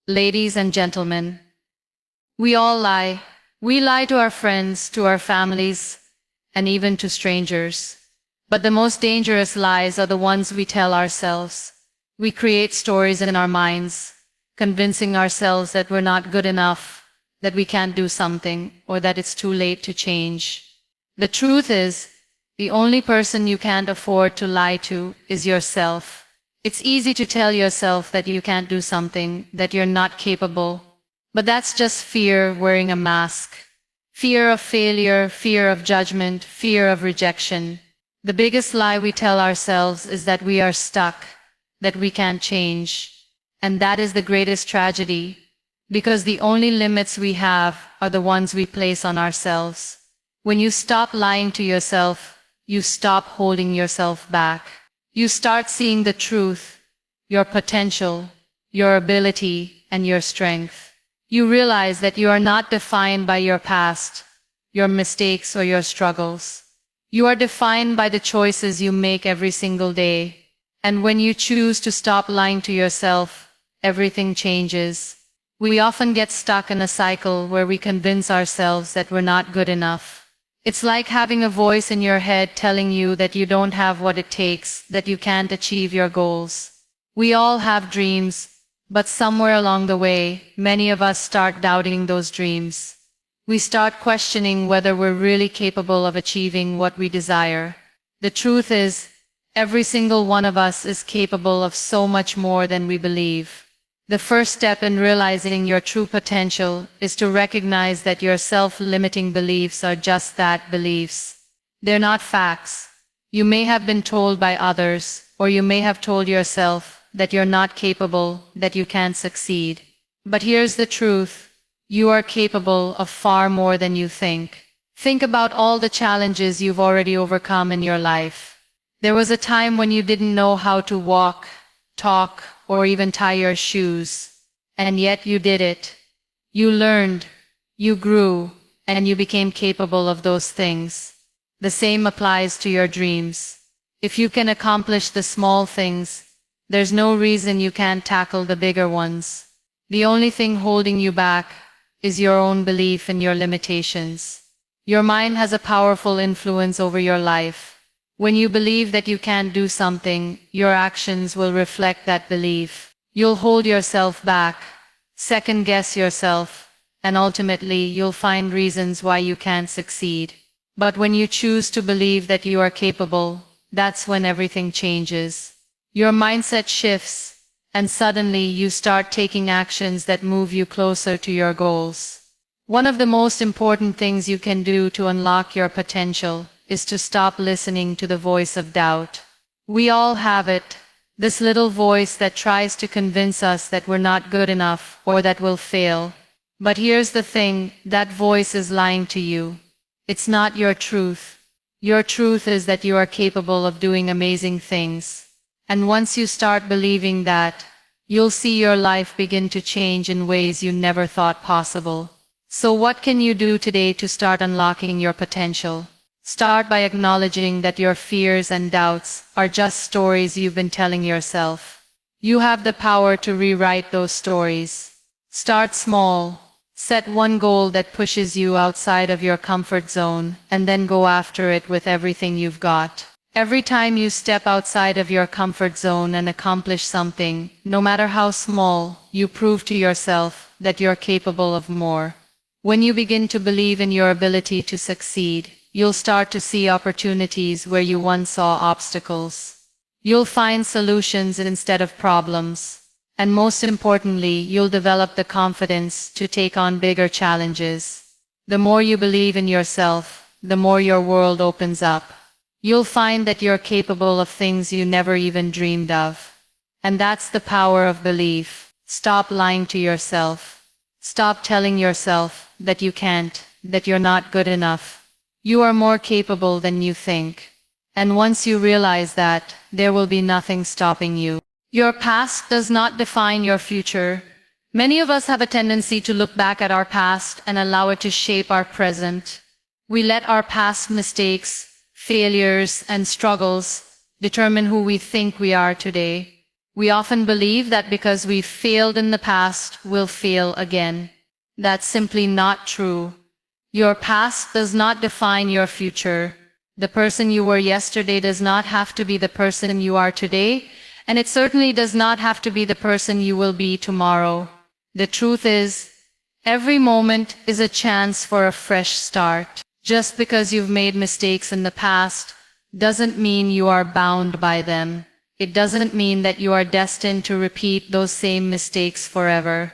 Ladies and gentlemen, we all lie. We lie to our friends, to our families, and even to strangers. But the most dangerous lies are the ones we tell ourselves. We create stories in our minds, convincing ourselves that we're not good enough, that we can't do something, or that it's too late to change. The truth is, the only person you can't afford to lie to is yourself. It's easy to tell yourself that you can't do something, that you're not capable. But that's just fear wearing a mask. Fear of failure, fear of judgment, fear of rejection. The biggest lie we tell ourselves is that we are stuck, that we can't change. And that is the greatest tragedy, because the only limits we have are the ones we place on ourselves. When you stop lying to yourself, you stop holding yourself back. You start seeing the truth, your potential, your ability, and your strength. You realize that you are not defined by your past, your mistakes, or your struggles. You are defined by the choices you make every single day. And when you choose to stop lying to yourself, everything changes. We often get stuck in a cycle where we convince ourselves that we're not good enough. It's like having a voice in your head telling you that you don't have what it takes, that you can't achieve your goals. We all have dreams, but somewhere along the way, many of us start doubting those dreams. We start questioning whether we're really capable of achieving what we desire. The truth is, every single one of us is capable of so much more than we believe. The first step in realizing your true potential is to recognize that your self-limiting beliefs are just that, beliefs. They're not facts. You may have been told by others, or you may have told yourself that you're not capable, that you can't succeed. But here's the truth. You are capable of far more than you think. Think about all the challenges you've already overcome in your life. There was a time when you didn't know how to walk, talk, or even tie your shoes. And yet you did it. You learned, you grew, and you became capable of those things. The same applies to your dreams. If you can accomplish the small things, there's no reason you can't tackle the bigger ones. The only thing holding you back is your own belief in your limitations. Your mind has a powerful influence over your life. When you believe that you can't do something, your actions will reflect that belief. You'll hold yourself back, second-guess yourself, and ultimately you'll find reasons why you can't succeed. But when you choose to believe that you are capable, that's when everything changes. Your mindset shifts, and suddenly you start taking actions that move you closer to your goals. One of the most important things you can do to unlock your potential is to stop listening to the voice of doubt. We all have it, this little voice that tries to convince us that we're not good enough or that we'll fail. But here's the thing, that voice is lying to you. It's not your truth. Your truth is that you are capable of doing amazing things. And once you start believing that, you'll see your life begin to change in ways you never thought possible. So what can you do today to start unlocking your potential? Start by acknowledging that your fears and doubts are just stories you've been telling yourself. You have the power to rewrite those stories. Start small. Set one goal that pushes you outside of your comfort zone, and then go after it with everything you've got. Every time you step outside of your comfort zone and accomplish something, no matter how small, you prove to yourself that you're capable of more. When you begin to believe in your ability to succeed, you'll start to see opportunities where you once saw obstacles. You'll find solutions instead of problems. And most importantly, you'll develop the confidence to take on bigger challenges. The more you believe in yourself, the more your world opens up. You'll find that you're capable of things you never even dreamed of. And that's the power of belief. Stop lying to yourself. Stop telling yourself that you can't, that you're not good enough. You are more capable than you think. And once you realize that, there will be nothing stopping you. Your past does not define your future. Many of us have a tendency to look back at our past and allow it to shape our present. We let our past mistakes, failures, and struggles determine who we think we are today. We often believe that because we failed in the past, we'll fail again. That's simply not true. Your past does not define your future. The person you were yesterday does not have to be the person you are today, and it certainly does not have to be the person you will be tomorrow. The truth is, every moment is a chance for a fresh start. Just because you've made mistakes in the past doesn't mean you are bound by them. It doesn't mean that you are destined to repeat those same mistakes forever.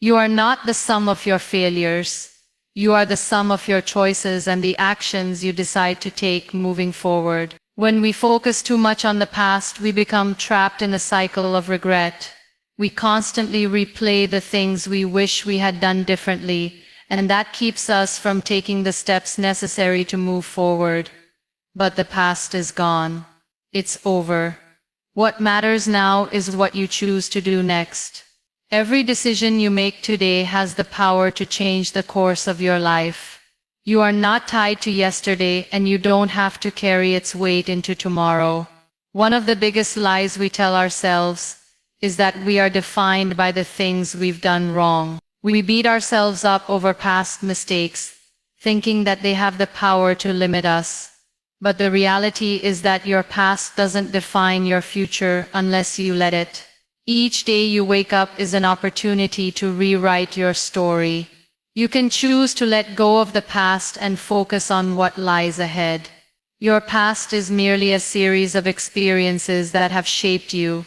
You are not the sum of your failures. You are the sum of your choices and the actions you decide to take moving forward. When we focus too much on the past, we become trapped in a cycle of regret. We constantly replay the things we wish we had done differently, and that keeps us from taking the steps necessary to move forward. But the past is gone. It's over. What matters now is what you choose to do next. Every decision you make today has the power to change the course of your life. You are not tied to yesterday, and you don't have to carry its weight into tomorrow. One of the biggest lies we tell ourselves is that we are defined by the things we've done wrong. We beat ourselves up over past mistakes, thinking that they have the power to limit us. But the reality is that your past doesn't define your future unless you let it. Each day you wake up is an opportunity to rewrite your story. You can choose to let go of the past and focus on what lies ahead. Your past is merely a series of experiences that have shaped you,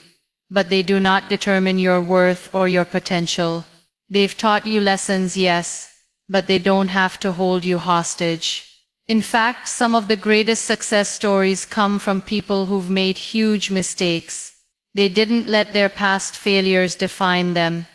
but they do not determine your worth or your potential. They've taught you lessons, yes, but they don't have to hold you hostage. In fact, some of the greatest success stories come from people who've made huge mistakes. They didn't let their past failures define them.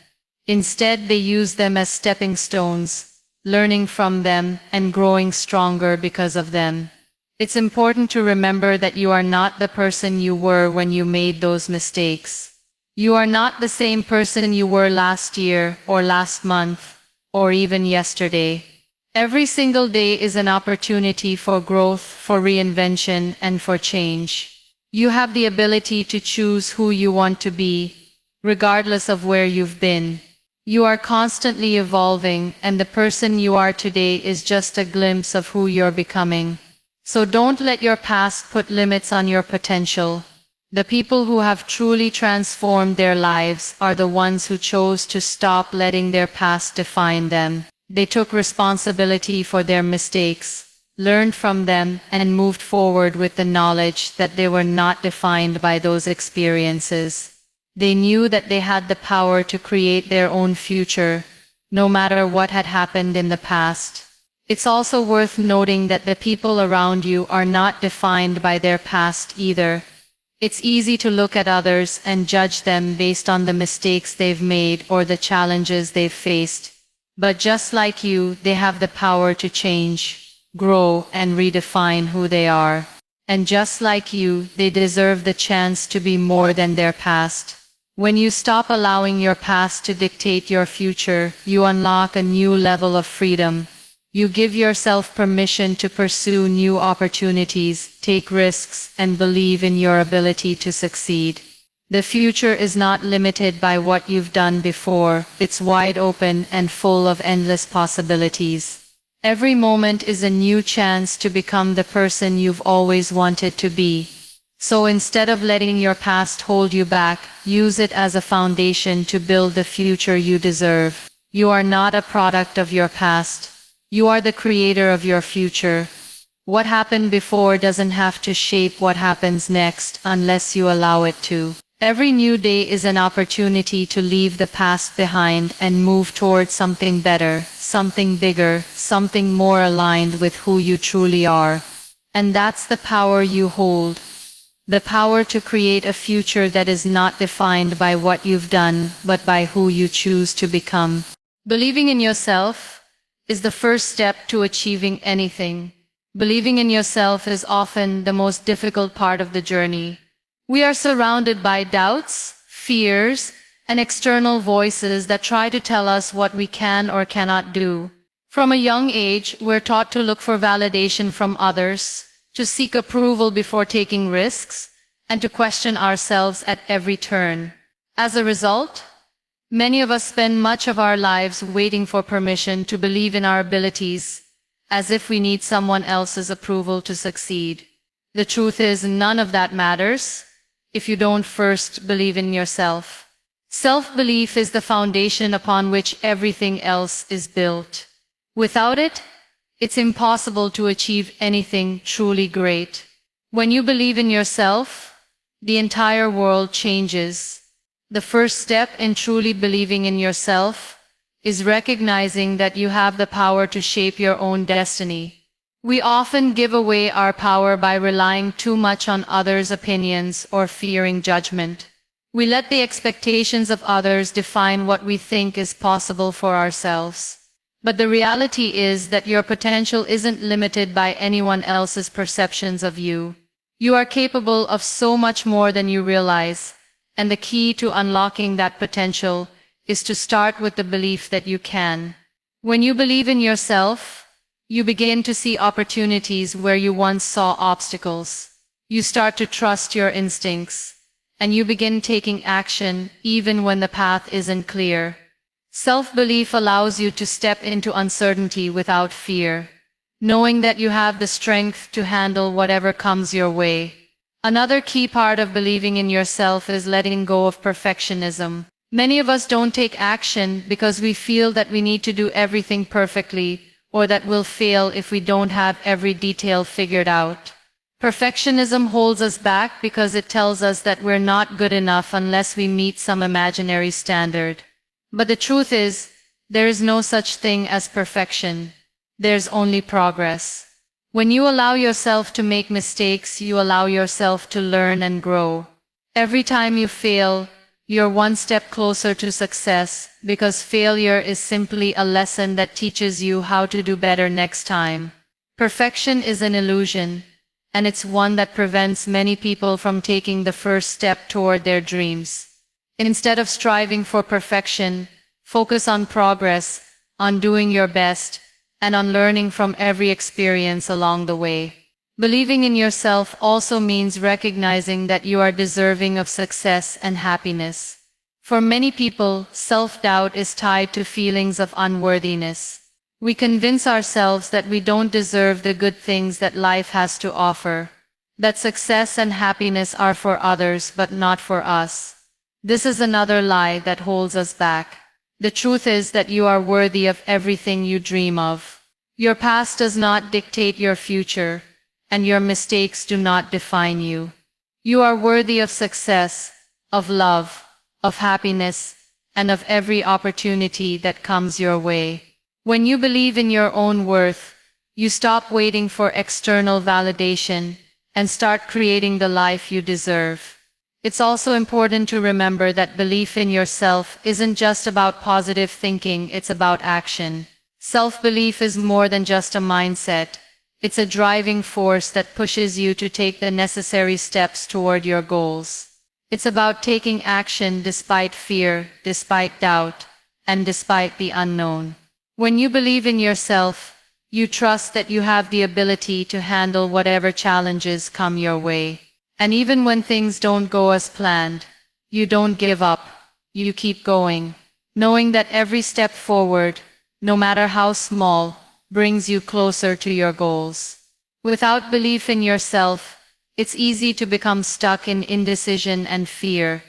Instead, they used them as stepping stones, learning from them and growing stronger because of them. It's important to remember that you are not the person you were when you made those mistakes. You are not the same person you were last year or last month or even yesterday. Every single day is an opportunity for growth, for reinvention, and for change. You have the ability to choose who you want to be, regardless of where you've been. You are constantly evolving, and the person you are today is just a glimpse of who you're becoming. So don't let your past put limits on your potential. The people who have truly transformed their lives are the ones who chose to stop letting their past define them. They took responsibility for their mistakes, learned from them, and moved forward with the knowledge that they were not defined by those experiences. They knew that they had the power to create their own future, no matter what had happened in the past. It's also worth noting that the people around you are not defined by their past either. It's easy to look at others and judge them based on the mistakes they've made or the challenges they've faced. But just like you, they have the power to change, grow, and redefine who they are. And just like you, they deserve the chance to be more than their past. When you stop allowing your past to dictate your future, you unlock a new level of freedom. You give yourself permission to pursue new opportunities, take risks, and believe in your ability to succeed. The future is not limited by what you've done before. It's wide open and full of endless possibilities. Every moment is a new chance to become the person you've always wanted to be. So instead of letting your past hold you back, use it as a foundation to build the future you deserve. You are not a product of your past. You are the creator of your future. What happened before doesn't have to shape what happens next unless you allow it to. Every new day is an opportunity to leave the past behind and move towards something better, something bigger, something more aligned with who you truly are. And that's the power you hold. The power to create a future that is not defined by what you've done, but by who you choose to become. Believing in yourself is the first step to achieving anything. Believing in yourself is often the most difficult part of the journey. We are surrounded by doubts, fears, and external voices that try to tell us what we can or cannot do. From a young age, we're taught to look for validation from others, to seek approval before taking risks, and to question ourselves at every turn. As a result, many of us spend much of our lives waiting for permission to believe in our abilities, as if we need someone else's approval to succeed. The truth is, none of that matters if you don't first believe in yourself. Self-belief is the foundation upon which everything else is built. Without it, it's impossible to achieve anything truly great. When you believe in yourself, the entire world changes. The first step in truly believing in yourself is recognizing that you have the power to shape your own destiny. We often give away our power by relying too much on others' opinions or fearing judgment. We let the expectations of others define what we think is possible for ourselves. But the reality is that your potential isn't limited by anyone else's perceptions of you. You are capable of so much more than you realize, and the key to unlocking that potential is to start with the belief that you can. When you believe in yourself, you begin to see opportunities where you once saw obstacles. You start to trust your instincts, and you begin taking action even when the path isn't clear. Self-belief allows you to step into uncertainty without fear, knowing that you have the strength to handle whatever comes your way. Another key part of believing in yourself is letting go of perfectionism. Many of us don't take action because we feel that we need to do everything perfectly, or that we'll fail if we don't have every detail figured out. Perfectionism holds us back because it tells us that we're not good enough unless we meet some imaginary standard. But the truth is, there is no such thing as perfection. There's only progress. When you allow yourself to make mistakes, you allow yourself to learn and grow. Every time you fail, you're one step closer to success, because failure is simply a lesson that teaches you how to do better next time. Perfection is an illusion, and it's one that prevents many people from taking the first step toward their dreams. Instead of striving for perfection, focus on progress, on doing your best, and on learning from every experience along the way. Believing in yourself also means recognizing that you are deserving of success and happiness. For many people, self-doubt is tied to feelings of unworthiness. We convince ourselves that we don't deserve the good things that life has to offer, that success and happiness are for others but not for us. This is another lie that holds us back. The truth is that you are worthy of everything you dream of. Your past does not dictate your future, and your mistakes do not define you. You are worthy of success, of love, of happiness, and of every opportunity that comes your way. When you believe in your own worth, you stop waiting for external validation and start creating the life you deserve. It's also important to remember that belief in yourself isn't just about positive thinking, it's about action. Self-belief is more than just a mindset. It's a driving force that pushes you to take the necessary steps toward your goals. It's about taking action despite fear, despite doubt, and despite the unknown. When you believe in yourself, you trust that you have the ability to handle whatever challenges come your way. And even when things don't go as planned, you don't give up, you keep going, knowing that every step forward, no matter how small, brings you closer to your goals. Without belief in yourself, it's easy to become stuck in indecision and fear,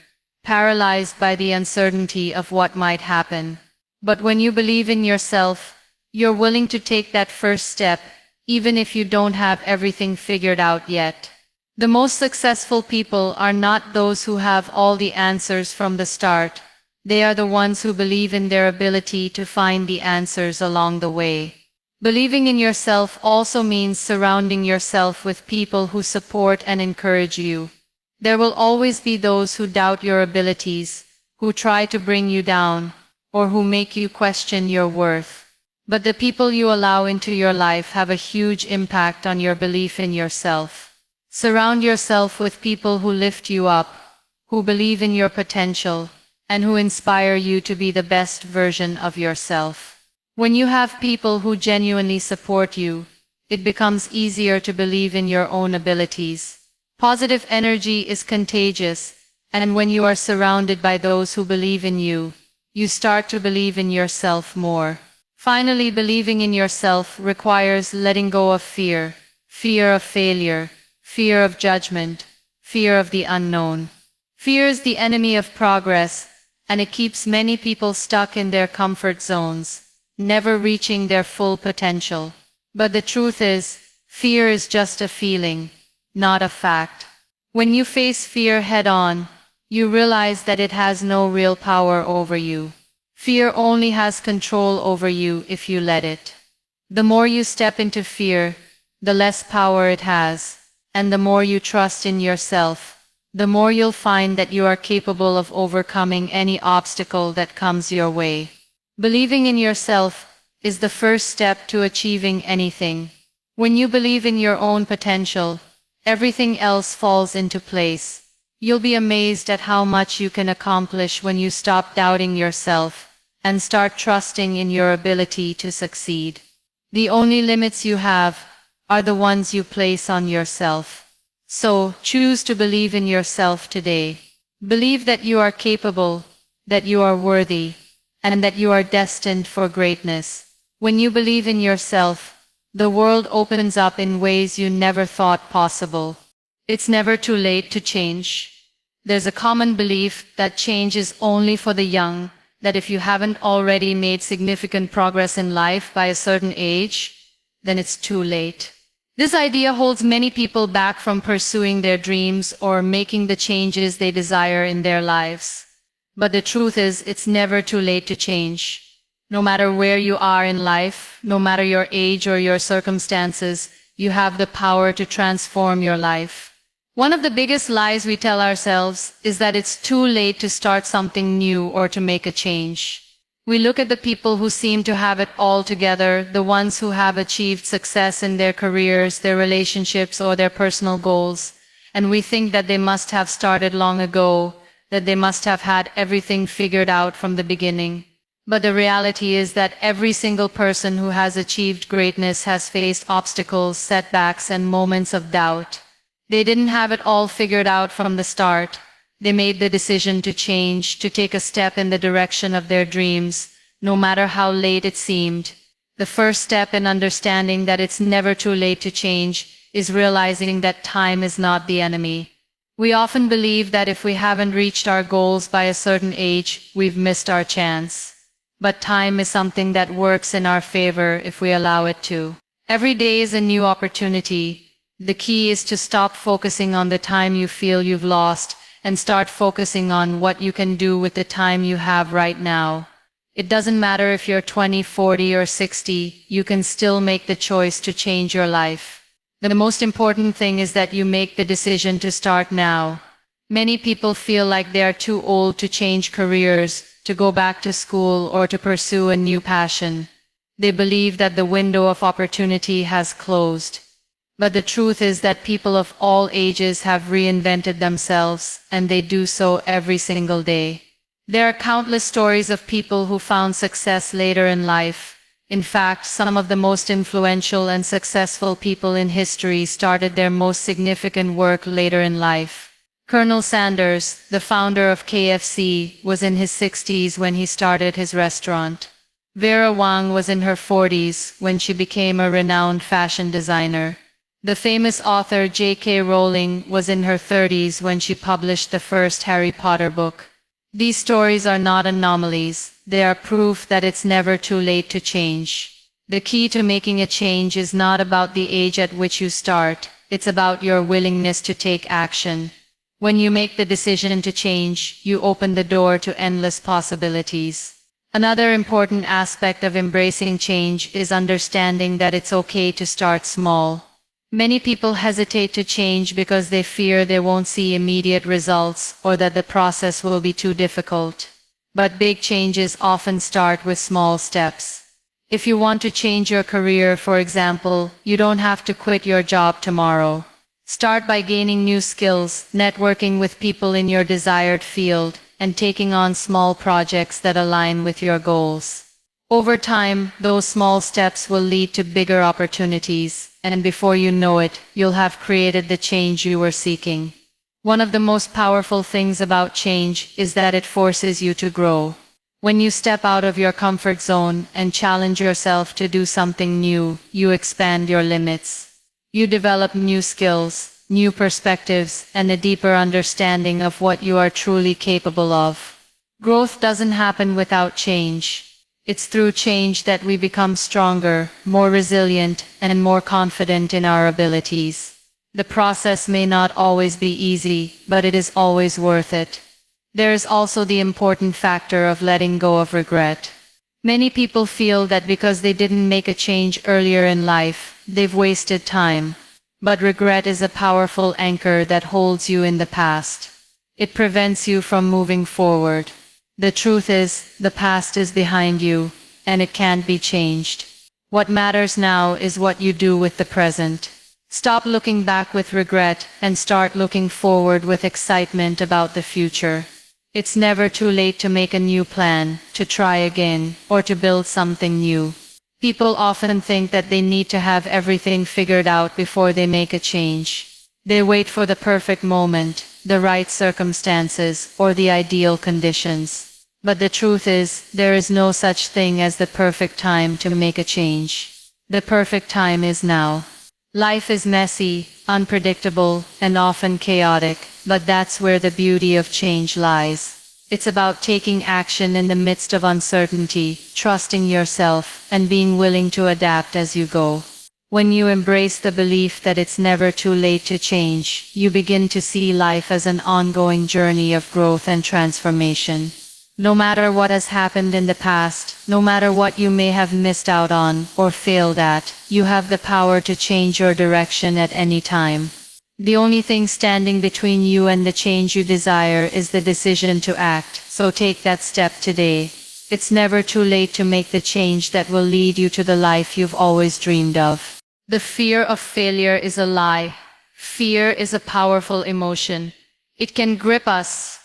paralyzed by the uncertainty of what might happen. But when you believe in yourself, you're willing to take that first step, even if you don't have everything figured out yet. The most successful people are not those who have all the answers from the start. They are the ones who believe in their ability to find the answers along the way. Believing in yourself also means surrounding yourself with people who support and encourage you. There will always be those who doubt your abilities, who try to bring you down, or who make you question your worth. But the people you allow into your life have a huge impact on your belief in yourself. Surround yourself with people who lift you up, who believe in your potential, and who inspire you to be the best version of yourself. When you have people who genuinely support you, it becomes easier to believe in your own abilities. Positive energy is contagious, And when you are surrounded by those who believe in you, you start to believe in yourself more. Finally, believing in yourself requires letting go of fear, fear of failure, fear of judgment, fear of the unknown. Fear is the enemy of progress, and it keeps many people stuck in their comfort zones, never reaching their full potential. But the truth is, fear is just a feeling, not a fact. When you face fear head-on, you realize that it has no real power over you. Fear only has control over you if you let it. The more you step into fear, the less power it has, and the more you trust in yourself, the more you'll find that you are capable of overcoming any obstacle that comes your way. Believing in yourself is the first step to achieving anything. When you believe in your own potential, everything else falls into place. You'll be amazed at how much you can accomplish when you stop doubting yourself and start trusting in your ability to succeed. The only limits you have are the ones you place on yourself. So, choose to believe in yourself today. Believe that you are capable, that you are worthy, and that you are destined for greatness. When you believe in yourself, the world opens up in ways you never thought possible. It's never too late to change. There's a common belief that change is only for the young, that if you haven't already made significant progress in life by a certain age, then it's too late. This idea holds many people back from pursuing their dreams or making the changes they desire in their lives. But the truth is, it's never too late to change. No matter where you are in life, no matter your age or your circumstances, you have the power to transform your life. One of the biggest lies we tell ourselves is that it's too late to start something new or to make a change. We look at the people who seem to have it all together, the ones who have achieved success in their careers, their relationships, or their personal goals, and we think that they must have started long ago, that they must have had everything figured out from the beginning. But the reality is that every single person who has achieved greatness has faced obstacles, setbacks, and moments of doubt. They didn't have it all figured out from the start. They made the decision to change, to take a step in the direction of their dreams, no matter how late it seemed. The first step in understanding that it's never too late to change is realizing that time is not the enemy. We often believe that if we haven't reached our goals by a certain age, we've missed our chance. But time is something that works in our favor if we allow it to. Every day is a new opportunity. The key is to stop focusing on the time you feel you've lost and start focusing on what you can do with the time you have right now. It doesn't matter if you're 20, 40, or 60, you can still make the choice to change your life. The most important thing is that you make the decision to start now. Many people feel like they are too old to change careers, to go back to school, or to pursue a new passion. They believe that the window of opportunity has closed. But the truth is that people of all ages have reinvented themselves, and they do so every single day. There are countless stories of people who found success later in life. In fact, some of the most influential and successful people in history started their most significant work later in life. Colonel Sanders, the founder of KFC, was in his 60s when he started his restaurant. Vera Wang was in her 40s when she became a renowned fashion designer. The famous author J.K. Rowling was in her 30s when she published the first Harry Potter book. These stories are not anomalies, they are proof that it's never too late to change. The key to making a change is not about the age at which you start, it's about your willingness to take action. When you make the decision to change, you open the door to endless possibilities. Another important aspect of embracing change is understanding that it's okay to start small. Many people hesitate to change because they fear they won't see immediate results or that the process will be too difficult. But big changes often start with small steps. If you want to change your career, for example, you don't have to quit your job tomorrow. Start by gaining new skills, networking with people in your desired field, and taking on small projects that align with your goals. Over time, those small steps will lead to bigger opportunities, and before you know it, you'll have created the change you were seeking. One of the most powerful things about change is that it forces you to grow. When you step out of your comfort zone and challenge yourself to do something new, you expand your limits. You develop new skills, new perspectives, and a deeper understanding of what you are truly capable of. Growth doesn't happen without change. It's through change that we become stronger, more resilient, and more confident in our abilities. The process may not always be easy, but it is always worth it. There is also the important factor of letting go of regret. Many people feel that because they didn't make a change earlier in life, they've wasted time. But regret is a powerful anchor that holds you in the past. It prevents you from moving forward. The truth is, the past is behind you, and it can't be changed. What matters now is what you do with the present. Stop looking back with regret and start looking forward with excitement about the future. It's never too late to make a new plan, to try again, or to build something new. People often think that they need to have everything figured out before they make a change. They wait for the perfect moment, the right circumstances, or the ideal conditions. But the truth is, there is no such thing as the perfect time to make a change. The perfect time is now. Life is messy, unpredictable, and often chaotic, but that's where the beauty of change lies. It's about taking action in the midst of uncertainty, trusting yourself, and being willing to adapt as you go. When you embrace the belief that it's never too late to change, you begin to see life as an ongoing journey of growth and transformation. No matter what has happened in the past, no matter what you may have missed out on or failed at, you have the power to change your direction at any time. The only thing standing between you and the change you desire is the decision to act, so take that step today. It's never too late to make the change that will lead you to the life you've always dreamed of. The fear of failure is a lie. Fear is a powerful emotion. It can grip us,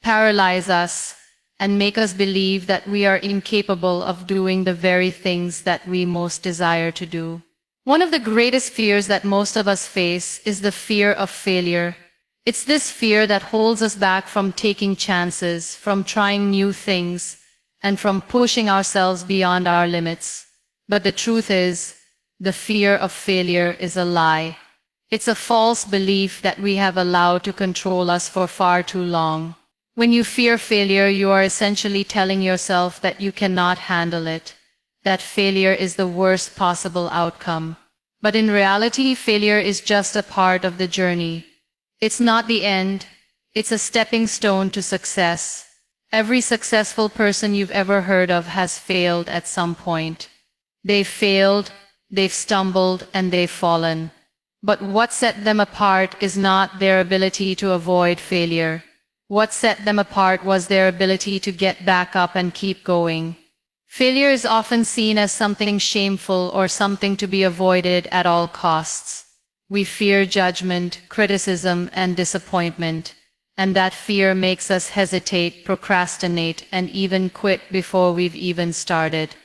paralyze us, and make us believe that we are incapable of doing the very things that we most desire to do. One of the greatest fears that most of us face is the fear of failure. It's this fear that holds us back from taking chances, from trying new things, and from pushing ourselves beyond our limits. But the truth is, the fear of failure is a lie. It's a false belief that we have allowed to control us for far too long. When you fear failure, you are essentially telling yourself that you cannot handle it, that failure is the worst possible outcome. But in reality, failure is just a part of the journey. It's not the end, it's a stepping stone to success. Every successful person you've ever heard of has failed at some point. They've failed, they've stumbled, and they've fallen. But what set them apart is not their ability to avoid failure. What set them apart was their ability to get back up and keep going. Failure is often seen as something shameful or something to be avoided at all costs. We fear judgment, criticism, and disappointment, and that fear makes us hesitate, procrastinate, and even quit before we've even started.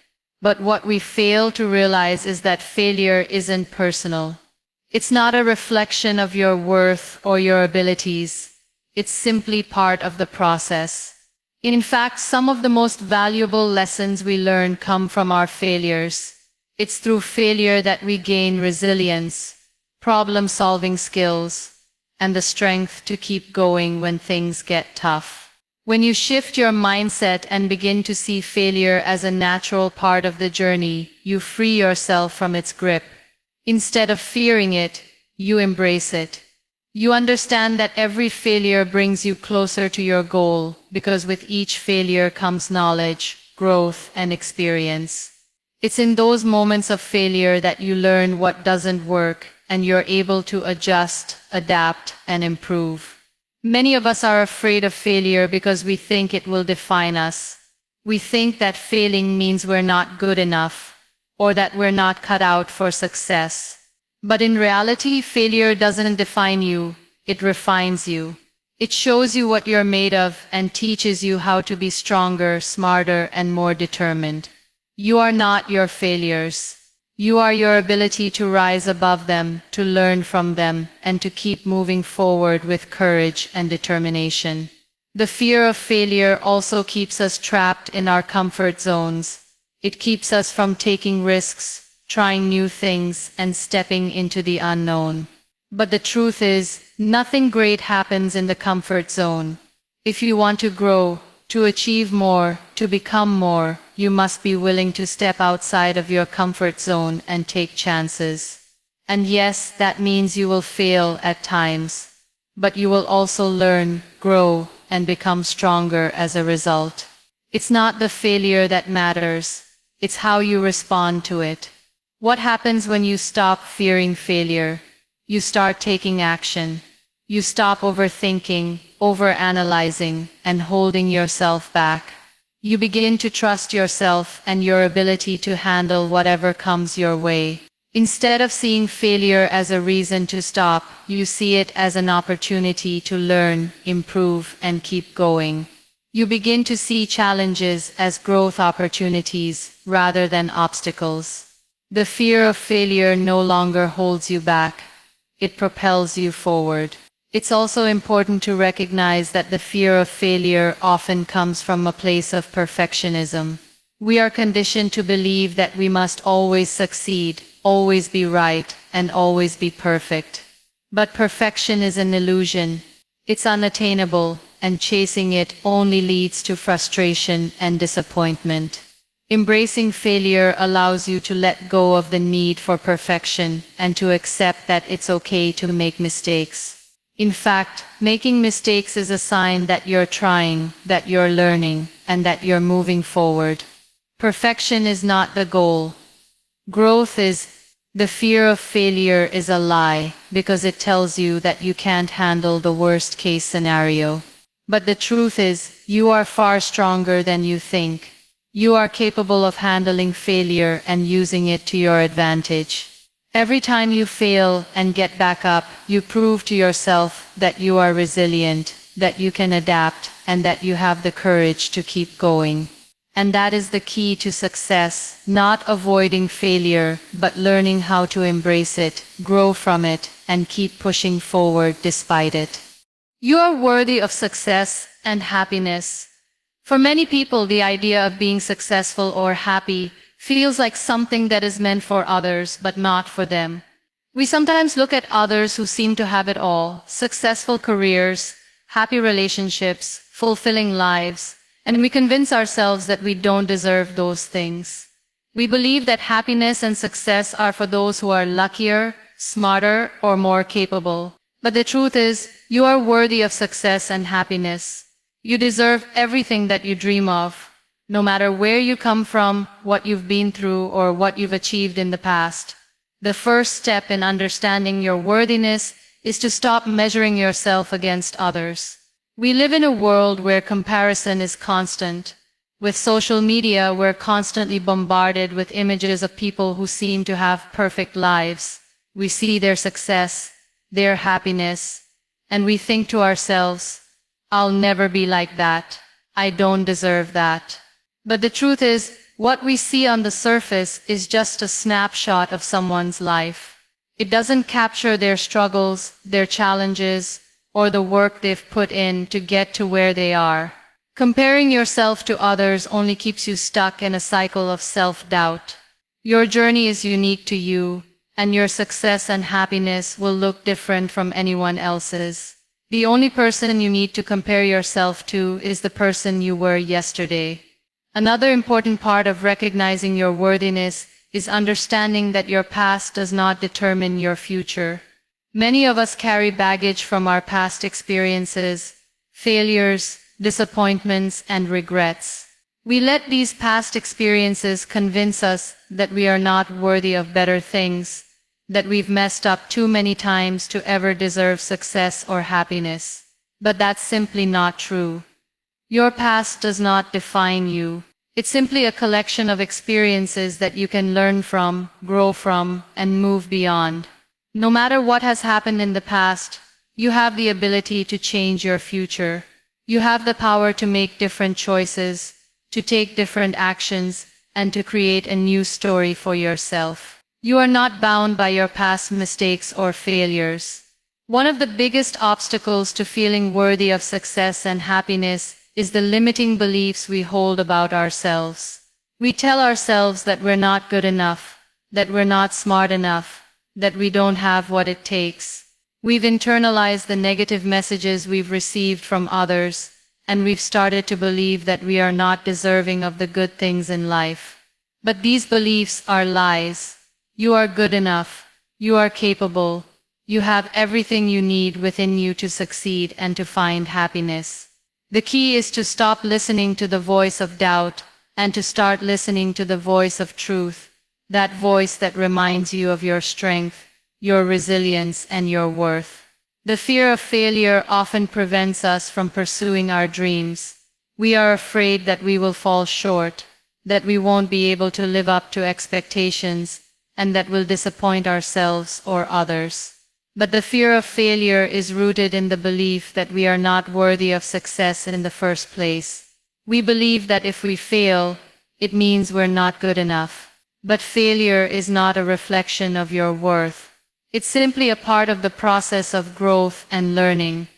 But what we fail to realize is that failure isn't personal. It's not a reflection of your worth or your abilities. It's simply part of the process. In fact, some of the most valuable lessons we learn come from our failures. It's through failure that we gain resilience, problem-solving skills, and the strength to keep going when things get tough. When you shift your mindset and begin to see failure as a natural part of the journey, you free yourself from its grip. Instead of fearing it, you embrace it. You understand that every failure brings you closer to your goal, because with each failure comes knowledge, growth, and experience. It's in those moments of failure that you learn what doesn't work, and you're able to adjust, adapt, and improve. Many of us are afraid of failure because we think it will define us. We think that failing means we're not good enough, or that we're not cut out for success. But in reality, failure doesn't define you, it refines you. It shows you what you're made of and teaches you how to be stronger, smarter, and more determined. You are not your failures. You are your ability to rise above them, to learn from them, and to keep moving forward with courage and determination. The fear of failure also keeps us trapped in our comfort zones. It keeps us from taking risks, trying new things, and stepping into the unknown. But the truth is, nothing great happens in the comfort zone. If you want to grow, to achieve more, to become more, you must be willing to step outside of your comfort zone and take chances. And yes, that means you will fail at times. But you will also learn, grow, and become stronger as a result. It's not the failure that matters, it's how you respond to it. What happens when you stop fearing failure? You start taking action. You stop overthinking, overanalyzing, and holding yourself back. You begin to trust yourself and your ability to handle whatever comes your way. Instead of seeing failure as a reason to stop, you see it as an opportunity to learn, improve, and keep going. You begin to see challenges as growth opportunities rather than obstacles. The fear of failure no longer holds you back. It propels you forward. It's also important to recognize that the fear of failure often comes from a place of perfectionism. We are conditioned to believe that we must always succeed, always be right, and always be perfect. But perfection is an illusion. It's unattainable, and chasing it only leads to frustration and disappointment. Embracing failure allows you to let go of the need for perfection and to accept that it's okay to make mistakes. In fact, making mistakes is a sign that you're trying, that you're learning, and that you're moving forward. Perfection is not the goal. Growth is. The fear of failure is a lie, because it tells you that you can't handle the worst-case scenario. But the truth is, you are far stronger than you think. You are capable of handling failure and using it to your advantage. Every time you fail and get back up, you prove to yourself that you are resilient, that you can adapt, and that you have the courage to keep going. And that is the key to success, not avoiding failure, but learning how to embrace it, grow from it, and keep pushing forward despite it. You are worthy of success and happiness. For many people, the idea of being successful or happy feels like something that is meant for others, but not for them. We sometimes look at others who seem to have it all: successful careers, happy relationships, fulfilling lives, and we convince ourselves that we don't deserve those things. We believe that happiness and success are for those who are luckier, smarter, or more capable. But the truth is, you are worthy of success and happiness. You deserve everything that you dream of, no matter where you come from, what you've been through, or what you've achieved in the past. The first step in understanding your worthiness is to stop measuring yourself against others. We live in a world where comparison is constant. With social media, we're constantly bombarded with images of people who seem to have perfect lives. We see their success, their happiness, and we think to ourselves, "I'll never be like that. I don't deserve that." But the truth is, what we see on the surface is just a snapshot of someone's life. It doesn't capture their struggles, their challenges, or the work they've put in to get to where they are. Comparing yourself to others only keeps you stuck in a cycle of self-doubt. Your journey is unique to you, and your success and happiness will look different from anyone else's. The only person you need to compare yourself to is the person you were yesterday. Another important part of recognizing your worthiness is understanding that your past does not determine your future. Many of us carry baggage from our past experiences, failures, disappointments, and regrets. We let these past experiences convince us that we are not worthy of better things, that we've messed up too many times to ever deserve success or happiness. But that's simply not true. Your past does not define you. It's simply a collection of experiences that you can learn from, grow from, and move beyond. No matter what has happened in the past, you have the ability to change your future. You have the power to make different choices, to take different actions, and to create a new story for yourself. You are not bound by your past mistakes or failures. One of the biggest obstacles to feeling worthy of success and happiness is the limiting beliefs we hold about ourselves. We tell ourselves that we're not good enough, that we're not smart enough, that we don't have what it takes. We've internalized the negative messages we've received from others, and we've started to believe that we are not deserving of the good things in life. But these beliefs are lies. You are good enough. You are capable. You have everything you need within you to succeed and to find happiness. The key is to stop listening to the voice of doubt and to start listening to the voice of truth, that voice that reminds you of your strength, your resilience, and your worth. The fear of failure often prevents us from pursuing our dreams. We are afraid that we will fall short, that we won't be able to live up to expectations, and that we'll disappoint ourselves or others. But the fear of failure is rooted in the belief that we are not worthy of success in the first place. We believe that if we fail, it means we're not good enough. But failure is not a reflection of your worth. It's simply a part of the process of growth and learning.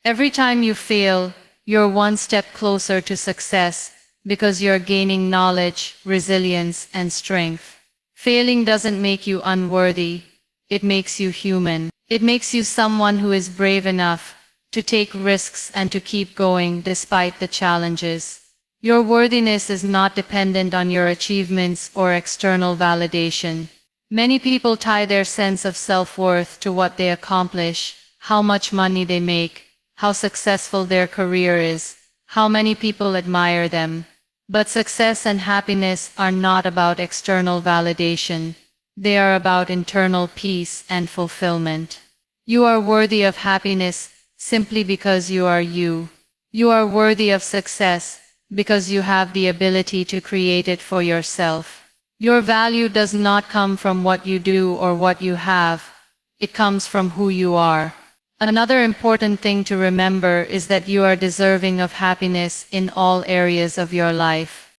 Every time you fail, you're one step closer to success because you're gaining knowledge, resilience, and strength. Failing doesn't make you unworthy. It makes you human. It makes you someone who is brave enough to take risks and to keep going despite the challenges. Your worthiness is not dependent on your achievements or external validation. Many people tie their sense of self-worth to what they accomplish, how much money they make, how successful their career is, how many people admire them. But success and happiness are not about external validation. They are about internal peace and fulfillment. You are worthy of happiness simply because you are you. You are worthy of success because you have the ability to create it for yourself. Your value does not come from what you do or what you have. It comes from who you are. Another important thing to remember is that you are deserving of happiness in all areas of your life.